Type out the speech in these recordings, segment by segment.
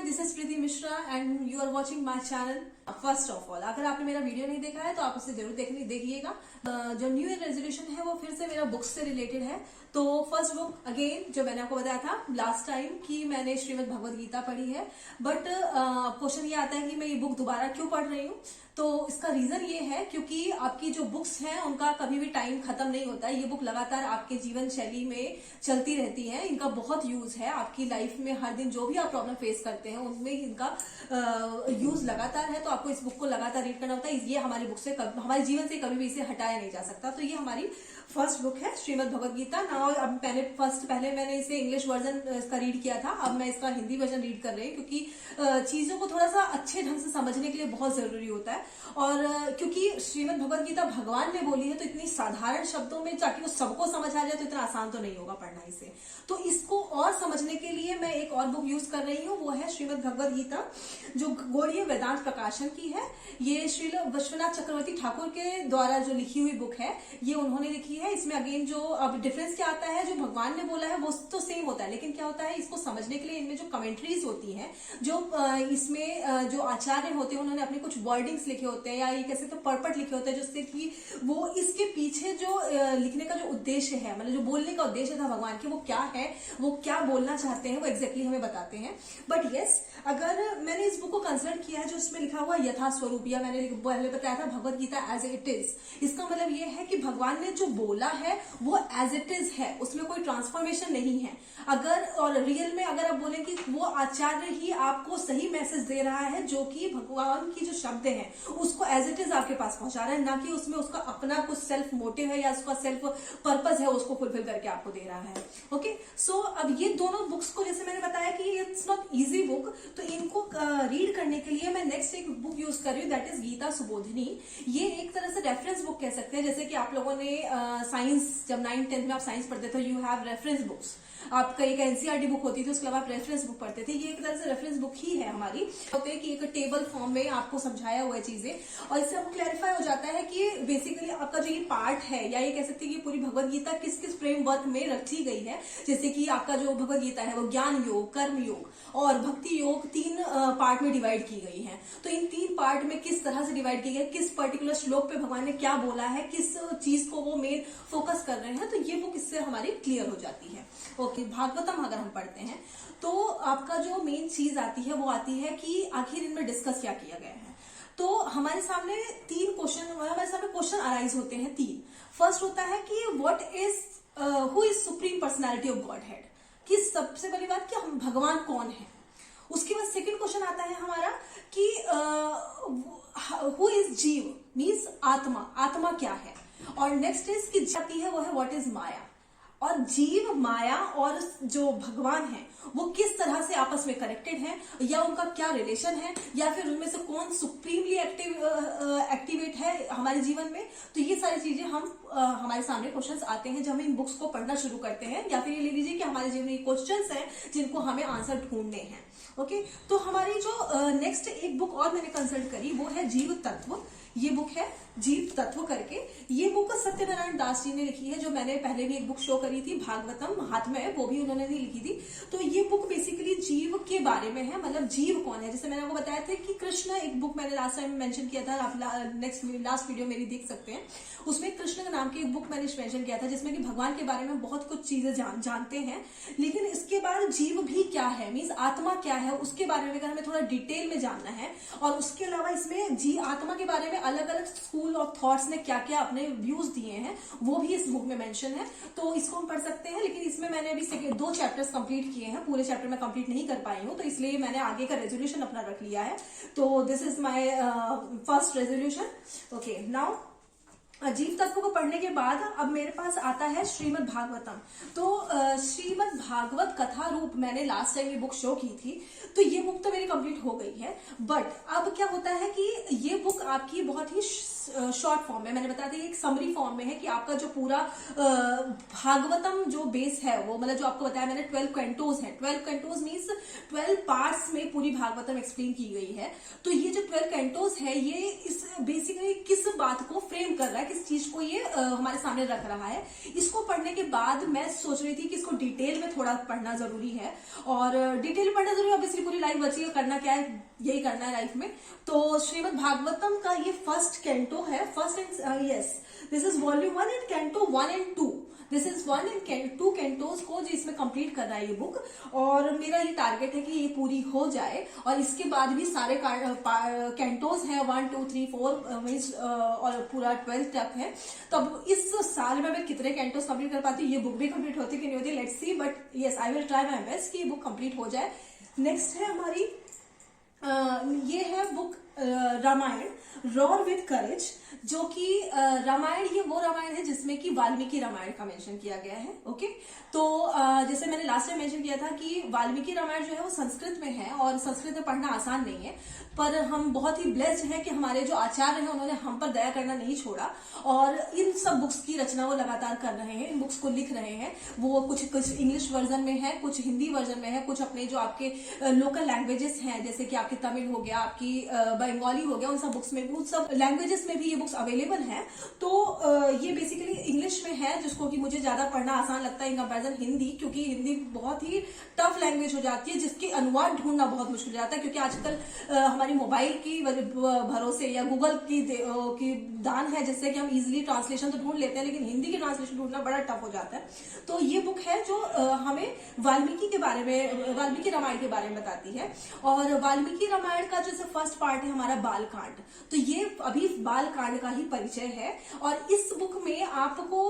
This is Preeti Mishra and you are watching my channel. First of all, अगर आपने मेरा video नहीं देखा है तो आप उसे जरूर देखिएगा। जो न्यू ईयर रेजोल्यूशन है वो फिर से मेरा बुक्स से रिलेटेड है। तो फर्स्ट बुक अगेन जो मैंने आपको बताया था लास्ट टाइम कि मैंने श्रीमद् भगवद गीता पढ़ी है, बट क्वेश्चन ये आता है कि मैं ये बुक दोबारा क्यों पढ़ रही हूँ। तो इसका रीजन ये है क्योंकि आपकी जो बुक्स हैं उनका कभी भी टाइम खत्म नहीं होता है। ये बुक लगातार आपके जीवन शैली में चलती रहती है, इनका बहुत यूज है आपकी लाइफ में। हर दिन जो भी आप प्रॉब्लम फेस करते हैं उनमें इनका यूज लगातार है। तो आपको इस बुक को लगातार रीड करना होता है। ये हमारी बुक से हमारे जीवन से कभी भी इसे हटाया नहीं जा सकता। तो ये हमारी फर्स्ट बुक है श्रीमद् भगवद गीता। नाउ अब पहले मैंने इसे इंग्लिश वर्जन इसका रीड किया था, अब मैं इसका हिंदी वर्जन रीड कर रही हूँ क्योंकि चीजों को थोड़ा सा अच्छे ढंग से समझने के लिए बहुत जरूरी होता है। और क्योंकि श्रीमद् भगवद गीता भगवान ने बोली है तो इतनी साधारण शब्दों में ताकि वो सबको समझ आ जाए तो इतना आसान तो नहीं होगा पढ़ना इसे। तो इसको और समझने के लिए मैं एक और बुक यूज कर रही हूँ, वो है श्रीमद् भगवद गीता जो गौड़ीय वेदांत प्रकाशन की है। ये श्री विश्वनाथ चक्रवर्ती ठाकुर के द्वारा जो लिखी हुई बुक है, ये उन्होंने लिखी है। इसमें अगेन जो अब डिफरेंस क्या आता है, जो भगवान ने बोला है वो तो सेम होता है, लेकिन क्या होता है इसको समझने के लिए इनमें जो कमेंट्रीज होती हैं, जो इसमें जो आचार्य होते हैं उन्होंने अपने कुछ वर्डिंग्स लिखे होते हैं या ये कैसे तो पर्पट लिखे होते हैं, जिससे कि वो इसके पीछे जो लिखने का जो उद्देश्य है, मतलब जो बोलने का उद्देश्य था भगवान की, वो क्या है, वो क्या बोलना चाहते हैं, वो एग्जैक्टली हमें बताते हैं। बट यस, अगर मैंने इस बुक को कंसिडर किया है जो इसमें लिखा हुआ यथा स्वरूप, या मैंने पहले बताया था Bhagavad Gita as it is, इसका मतलब ये है कि भगवान ने जो बोला है वो एज इट इज है, उसमें कोई ट्रांसफॉर्मेशन नहीं है। अगर और रियल में अगर आप बोले कि वो आचार्य ही आपको सही मैसेज दे रहा है, जो कि भगवान की जो शब्द है उसको एज इट इज आपके पास पहुंचा रहा है, ना कि उसमें उसका अपना कुछ सेल्फ मोटिव है या उसका सेल्फ पर्पस है उसको फुलफिल करके आपको दे रहा है। ओके, सो अब ये दोनों बुक्स को, जैसे मैंने बताया कि इट्स नॉट इजी बुक, तो इनको रीड करने के लिए मैं नेक्स्ट एक बुक यूज कर रही हूँ, दैट इज गीता सुबोधिनी। ये एक तरह से रेफरेंस बुक कह सकते हैं। जैसे कि आप लोगों ने साइंस जब 9th-10th में आप साइंस पढ़ते थे, यू हैव रेफरेंस बुक्स, आपका एक एनसीईआरटी बुक होती थी, उसके अलावा आप रेफरेंस बुक पढ़ते थे। ये एक तरह से रेफरेंस बुक ही है हमारी। होते हैं कि एक टेबल फॉर्म में आपको समझाया हुआ है चीजें, और इससे आपको क्लैरिफाई हो जाता है कि बेसिकली आपका जो ये पार्ट है, या ये कह सकते हैं कि पूरी भगवद गीता किस किस फ्रेमवर्क में रखी गई है। जैसे कि आपका जो भगवद गीता है वो ज्ञान योग, कर्म योग और भक्ति योग 3 पार्ट में डिवाइड की गई है। तो इन 3 पार्ट में किस तरह से डिवाइड की गई, किस पर्टिकुलर श्लोक पे भगवान ने क्या बोला है, किस चीज को वो मेन फोकस कर रहे हैं, तो ये बुक इससे हमारी क्लियर हो जाती है। ओके, भागवतम अगर हम पढ़ते हैं तो आपका जो मेन चीज आती है वो आती है कि आखिर इनमें डिस्कस क्या किया गया है। तो हमारे सामने 3 क्वेश्चन, हमारे सामने क्वेश्चन अराइज होते हैं 3। फर्स्ट होता है कि what is who is supreme personality of God head, कि सबसे पहली बात कि हम भगवान कौन है। उसके बाद सेकंड क्वेश्चन आता है हमारा कि हु इज जीव, मीन्स आत्मा, आत्मा क्या है। और नेक्स्ट इज कि जाती है वो है व्हाट इज माया, और जीव, माया और जो भगवान है वो किस तरह से आपस में कनेक्टेड है, या उनका क्या रिलेशन है, या फिर उनमें से कौन सुप्रीमली एक्टिवेट है हमारे जीवन में। तो ये सारी चीजें हमारे सामने क्वेश्चंस आते हैं जब हम इन बुक्स को पढ़ना शुरू करते हैं, या फिर ये ले लीजिए कि हमारे जीवन में क्वेश्चंस हैं जिनको हमें आंसर ढूंढने हैं। ओके, तो हमारी जो नेक्स्ट एक बुक और मैंने कंसल्ट करी वो है जीव तत्व। ये बुक है जीव तत्व करके। ये बुक सत्यनारायण दास जी ने लिखी है, जो मैंने पहले भी एक बुक शो करी थी भागवतम महात्म्य, वो भी उन्होंने नहीं लिखी थी। तो ये बुक बेसिकली जीव के बारे में है, मतलब जीव कौन है। जैसे मैंने आपको बताया था कि कृष्ण, एक बुक मैंने लास्ट टाइम मेंशन किया था, आप लास्ट वीडियो मेरी देख सकते हैं, उसमें कृष्ण नाम की एक बुक मैंने मेंशन किया था जिसमें कि भगवान के बारे में बहुत कुछ चीजें जानते हैं। लेकिन इसके बाद जीव भी क्या है, मीन्स आत्मा क्या है, उसके बारे में अगर हमें थोड़ा डिटेल में जानना है। और उसके अलावा इसमें आत्मा के बारे में अलग अलग स्कूल ऑफ थॉट्स ने क्या क्या अपने व्यूज दिए हैं, वो भी इस बुक में मेंशन है। तो इसको हम पढ़ सकते हैं। लेकिन इसमें मैंने अभी 2 चैप्टर्स कंप्लीट किए हैं, पूरे चैप्टर मैं कंप्लीट नहीं कर पाई हूँ, तो इसलिए मैंने आगे का रेजोल्यूशन अपना रख लिया है। तो this is my first resolution. Okay, now जीव तत्व को पढ़ने के बाद अब मेरे पास आता है श्रीमद् भागवतम। तो श्रीमद् भागवत कथा रूप मैंने लास्ट टाइम ये बुक शो की थी, तो ये बुक तो मेरी कंप्लीट हो गई है। बट अब क्या होता है कि ये बुक आपकी बहुत ही शॉर्ट फॉर्म में, मैंने बताया था एक समरी फॉर्म में है कि आपका जो पूरा भागवतम जो बेस है वो, मतलब जो आपको बताया मैंने 12 कैंटोज है। 12 कैंटोज मीन्स 12 पार्ट्स में पूरी भागवतम एक्सप्लेन की गई है। तो ये जो 12 कैंटोज है ये इस बेसिकली किस बात को फ्रेम कर रहा है, किस चीज को ये हमारे सामने रख रहा है। इसको पढ़ने के बाद मैं सोच रही थी कि इसको डिटेल में थोड़ा पढ़ना जरूरी है, और डिटेल में पढ़ना जरूरी है, ऑब्वियसली पूरी लाइफ बची है, करना क्या है, यही करना है लाइफ में। तो श्रीमद् भागवतम का ये फर्स्ट कैंटो है, first and yes this is volume 1 and canto 1 and 2, this is 1 and 2 cantos को जो इसमें कंप्लीट कर रहा है ये बुक, और मेरा ये टारगेट है कि ये पूरी हो जाए, और इसके बाद भी सारे कैंटोज हैं 1 2 3 4 मीन्स और पूरा 12 तक है। तो अब इस साल में मैं कितने कैंटोज कंप्लीट कर पाती हूँ, ये बुक भी कंप्लीट होती कि नहीं होती, let's see, but yes I will try my best कि ये बुक कंप्लीट हो जाए। नेक्स्ट है हमारी ये है book Ramayana roar with courage, जो कि रामायण ये वो रामायण है जिसमें कि वाल्मीकि रामायण का मेंशन किया गया है। ओके, तो जैसे मैंने लास्ट टाइम मेंशन किया था कि वाल्मीकि रामायण जो है वो संस्कृत में है, और संस्कृत में पढ़ना आसान नहीं है, पर हम बहुत ही ब्लेस्ड हैं कि हमारे जो आचार्य हैं उन्होंने हम पर दया करना नहीं छोड़ा, और इन सब बुक्स की रचना वो लगातार कर रहे हैं, इन बुक्स को लिख रहे हैं। वो कुछ इंग्लिश वर्जन में है, कुछ हिंदी वर्जन में है, कुछ अपने जो आपके लोकल लैंग्वेजेस हैं, जैसे कि आपकी तमिल हो गया, आपकी बंगाली हो गया, उन सब बुक्स में भी, उन सब लैंग्वेजेस में भी ये बुक्स अवेलेबल हैं। तो ये बेसिकली इंग्लिश में है, जिसको कि मुझे ज्यादा पढ़ना आसान लगता है इन कंपैरिजन हिंदी, क्योंकि हिंदी बहुत ही टफ लैंग्वेज हो जाती है, जिसके अनुवाद ढूंढना बहुत मुश्किल हो जाता है, क्योंकि आजकल हमारी मोबाइल की भरोसे या गूगल की दान है, जिससे कि हम इजीली ट्रांसलेशन तो ढूंढ लेते हैं, लेकिन हिंदी की ट्रांसलेशन ढूंढना बड़ा टफ हो जाता है। तो ये बुक है जो हमें वाल्मीकि रामायण के बारे में बताती है, और वाल्मीकि रामायण का जैसे फर्स्ट पार्ट है हमारा बालकांड, तो ये अभी बालकांड का ही परिचय है, और इस बुक में आपको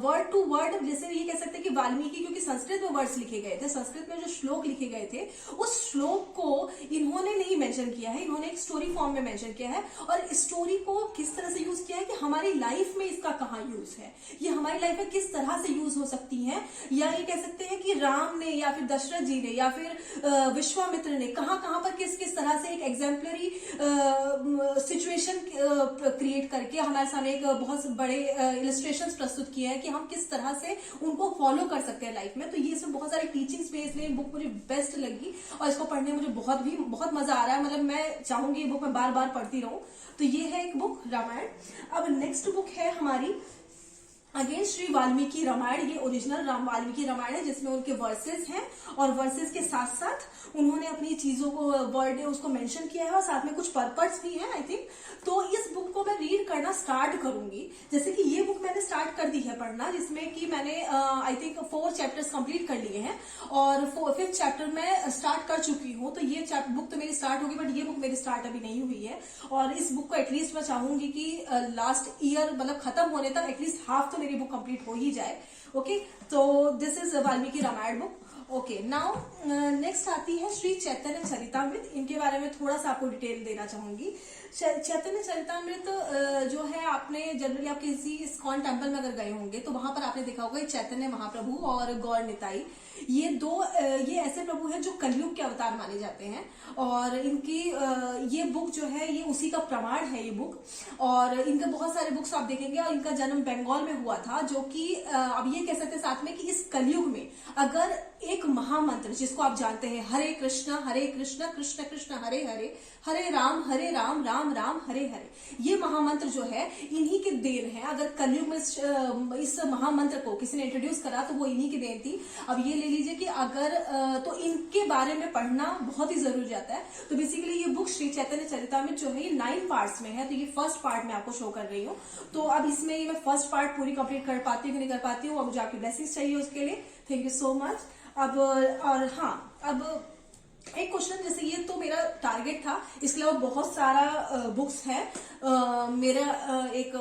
वर्ड टू वर्ड, जैसे ये कह सकते हैं कि वाल्मीकि, क्योंकि संस्कृत में वर्ड्स लिखे गए थे, संस्कृत में जो श्लोक लिखे गए थे, उस श्लोक को इन्होंने नहीं मेंशन किया है, इन्होंने एक स्टोरी फॉर्म में मेंशन किया है, और स्टोरी को किस तरह से यूज किया है कि हमारी लाइफ में इसका कहाँ यूज है, ये हमारी लाइफ में किस तरह से यूज हो सकती है, या ये कह सकते हैं कि राम ने या फिर दशरथ जी ने या फिर विश्वामित्र ने कहाँ कहाँ पर किस किस तरह से एक एग्जाम्पलरी सिचुएशन क्रिएट करके हमारे सामने एक बहुत बड़े इलस्ट्रेशंस प्रस्तुत किए हैं कि हम किस तरह से उनको फॉलो कर सकते हैं लाइफ में। तो ये इसमें बहुत सारे टीचिंग्स में, इसलिए बुक मुझे बेस्ट लगी, और इसको पढ़ने में मुझे बहुत मजा आ रहा है, मतलब मैं चाहूंगी ये बुक मैं बार बार पढ़ती रहूं। तो ये है एक बुक रामायण। अब नेक्स्ट बुक है हमारी अगेन श्री वाल्मीकि रामायण, ये ओरिजिनल वाल्मीकि रामायण है, जिसमें उनके वर्सेस हैं, और वर्सेस के साथ साथ उन्होंने अपनी चीजों को वर्ड उसको मेंशन किया है, और साथ में कुछ पर्पस भी हैं आई थिंक। तो इस बुक को मैं रीड करना स्टार्ट करूंगी, जैसे कि ये बुक मैंने स्टार्ट कर दी है पढ़ना, जिसमें कि मैंने आई थिंक 4 चैप्टर्स कंप्लीट कर लिए हैं, और 5th चैप्टर में स्टार्ट कर चुकी हूँ। तो ये बुक तो मेरी स्टार्ट होगी, बट ये बुक मेरी स्टार्ट अभी नहीं हुई है, और इस बुक को एटलीस्ट मैं चाहूंगी कि लास्ट ईयर मतलब खत्म होने तक एटलीस्ट हाफ तो मेरी बुक कंप्लीट हो ही जाए। ओके, तो this is Valmiki Ramayana book. Okay, now next आती है श्री चैतन्य चरितामृत। इनके बारे में थोड़ा सा आपको डिटेल देना चाहूंगी। चैतन्य चरितामृत जो है, आपने जनरली आप किसी इस्कॉन टेम्पल में अगर गए होंगे तो वहां पर आपने देखा होगा चैतन्य महाप्रभु और गौर निताई, ये ऐसे प्रभु हैं जो कलयुग के अवतार माने जाते हैं, और इनकी ये बुक जो है ये उसी का प्रमाण है ये बुक। और इनके बहुत सारे बुक्स आप देखेंगे, और इनका जन्म बंगाल में हुआ था, जो कि अब ये कह सकते हैं साथ में कि इस कलयुग में अगर एक महामंत्र जिसको आप जानते हैं हरे कृष्ण कृष्ण कृष्ण हरे हरे, हरे राम राम राम हरे हरे, ये महामंत्र जो है इन्हीं की देन है। अगर कलयुग में इस महामंत्र को किसी ने इंट्रोड्यूस करा तो वो इन्हीं की देन थी। अब ये ले लीजिए कि अगर तो इनके बारे में पढ़ना बहुत ही जरूरी जाता है। तो बेसिकली ये बुक श्री चैतन्य चरितामृत जो है ये 9 पार्ट्स में है, तो ये फर्स्ट पार्ट में आपको शो कर रही हूँ। तो अब इसमें मैं फर्स्ट पार्ट पूरी कंप्लीट कर पाती हूँ कि नहीं कर पाती हूँ, अब मुझे आपकी ब्लेसिंग्स चाहिए उसके लिए। Thank you so much. अब और हाँ, अब एक क्वेश्चन, जैसे ये तो मेरा टारगेट था, इसके अलावा बहुत सारा बुक्स है मेरा एक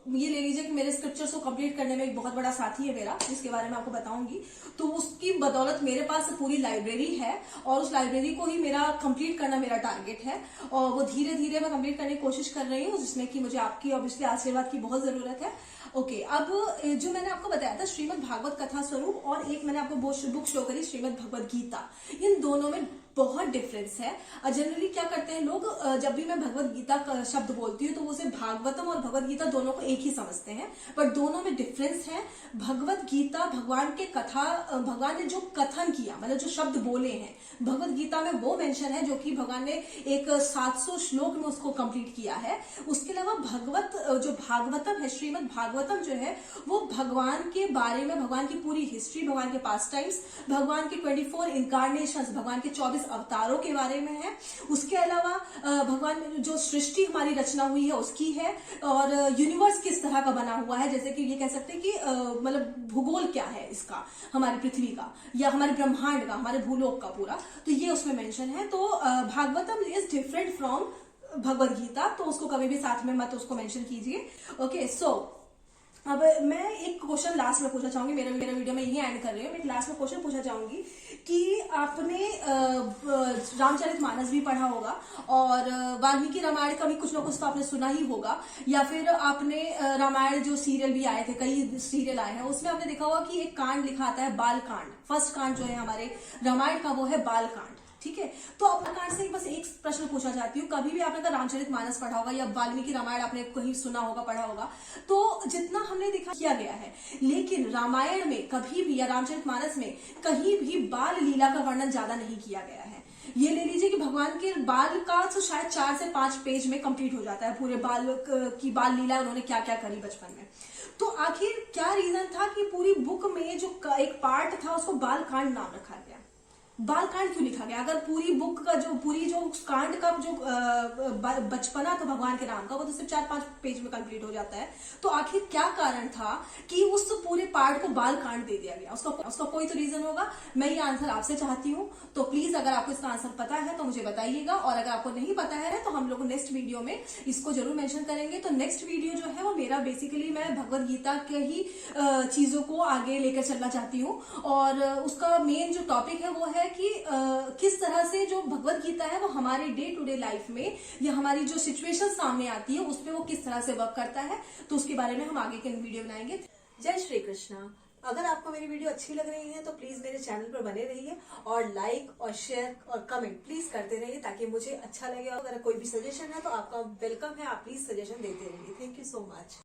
ये ले लीजिए कि मेरे स्क्रिप्चर्स को कंप्लीट करने में एक बहुत बड़ा साथी है मेरा, जिसके बारे में आपको बताऊंगी। तो उसकी बदौलत मेरे पास पूरी लाइब्रेरी है, और उस लाइब्रेरी को ही मेरा कंप्लीट करना मेरा टारगेट है, और वो धीरे धीरे मैं कंप्लीट करने की कोशिश कर रही हूँ, जिसमें कि मुझे आपकी ऑब्वियसली आशीर्वाद की बहुत जरूरत है। ओके, अब जो मैंने आपको बताया था श्रीमद् भागवत कथा स्वरूप और एक मैंने आपको बुक शो करी श्रीमद् भगवत गीता, इन दोनों में बहुत डिफरेंस है। जनरली क्या करते हैं लोग, जब भी मैं भगवत गीता का शब्द बोलती हूँ तो वो सिर्फ भागवतम और भगवत गीता दोनों को एक ही समझते हैं, पर दोनों में डिफरेंस है। भगवत गीता भगवान के कथा, भगवान ने जो कथन किया, मतलब जो शब्द बोले हैं भगवत गीता में वो मेंशन है, जो कि भगवान ने एक 700 श्लोक में उसको कंप्लीट किया है। उसके अलावा जो भागवतम है, श्रीमद् भागवतम जो है वो भगवान के बारे में, भगवान की पूरी हिस्ट्री, भगवान के पास टाइम्स, भगवान के 24 इनकारनेशंस, भगवान के 24 अवतारों के बारे में है। उसके अलावा भगवान में जो सृष्टि हमारी रचना हुई है उसकी है, और यूनिवर्स किस तरह का बना हुआ है, जैसे कि ये कह सकते हैं कि मतलब भूगोल क्या है इसका, हमारी पृथ्वी का या हमारे ब्रह्मांड का, हमारे भूलोक का पूरा, तो ये उसमें मेंशन है। तो Bhagavatam is different from Bhagavad Gita, तो उसको कभी भी साथ में मत उसको मेंशन कीजिए। ओके, सो अब मैं एक क्वेश्चन लास्ट में पूछना चाहूंगी, मेरा वीडियो में यही एंड कर रही हूँ। मैं एक लास्ट में क्वेश्चन पूछना चाहूंगी कि आपने रामचरितमानस भी पढ़ा होगा और वाल्मीकि रामायण का भी कुछ ना कुछ तो आपने सुना ही होगा, या फिर आपने रामायण जो सीरियल भी आए थे, कई सीरियल आए हैं, उसमें आपने देखा होगा कि एक कांड लिखा आता है बाल कांड। फर्स्ट कांड जो है हमारे रामायण का वो है बाल कांड, ठीक है। तो अब कांड से बस एक प्रश्न पूछना चाहती हूँ, कभी भी आपने रामचरितमानस पढ़ा होगा या वाल्मीकि रामायण आपने कहीं सुना होगा, पढ़ा होगा, तो जितना हमने देखा किया गया है, लेकिन रामायण में कभी भी या रामचरितमानस में कहीं भी बाल लीला का वर्णन ज्यादा नहीं किया गया है। ये ले लीजिए कि भगवान के बाल का तो शायद 4 से 5 पेज में कंप्लीट हो जाता है, पूरे बाल की बाल लीला उन्होंने क्या क्या करी बचपन में। तो आखिर क्या रीजन था कि पूरी बुक में जो एक पार्ट था उसको बाल कांड नाम रखा गया? बाल कांड क्यों लिखा गया? अगर पूरी बुक का जो कांड का जो बचपना था भगवान के नाम का, वो तो सिर्फ 4-5 पेज में कंप्लीट हो जाता है, तो आखिर क्या कारण था कि उस पूरे पार्ट को बाल कांड दे दिया गया? उसका कोई तो रीजन होगा। मैं ये आंसर आपसे चाहती हूँ, तो प्लीज अगर आपको इसका आंसर पता है तो मुझे बताइएगा, और अगर आपको नहीं पता है तो हम लोग नेक्स्ट वीडियो में इसको जरूर मेंशन करेंगे। तो नेक्स्ट वीडियो जो है वो मेरा बेसिकली मैं भगवत गीता के ही चीजों को आगे लेकर चलना चाहती हूँ, और उसका मेन जो टॉपिक है वो है कि किस तरह से जो भगवत गीता है वो हमारे डे टू डे लाइफ में या हमारी जो सिचुएशन सामने आती है उसमें वो किस तरह से वर्क करता है, तो उसके बारे में हम आगे के वीडियो बनाएंगे। जय श्री कृष्णा। अगर आपको मेरी वीडियो अच्छी लग रही है तो प्लीज मेरे चैनल पर बने रहिए, और लाइक और शेयर और कमेंट प्लीज करते रहिए ताकि मुझे अच्छा लगे। और अगर कोई भी सजेशन है तो आपका वेलकम है, आप प्लीज सजेशन देते रहिए। Thank you so much.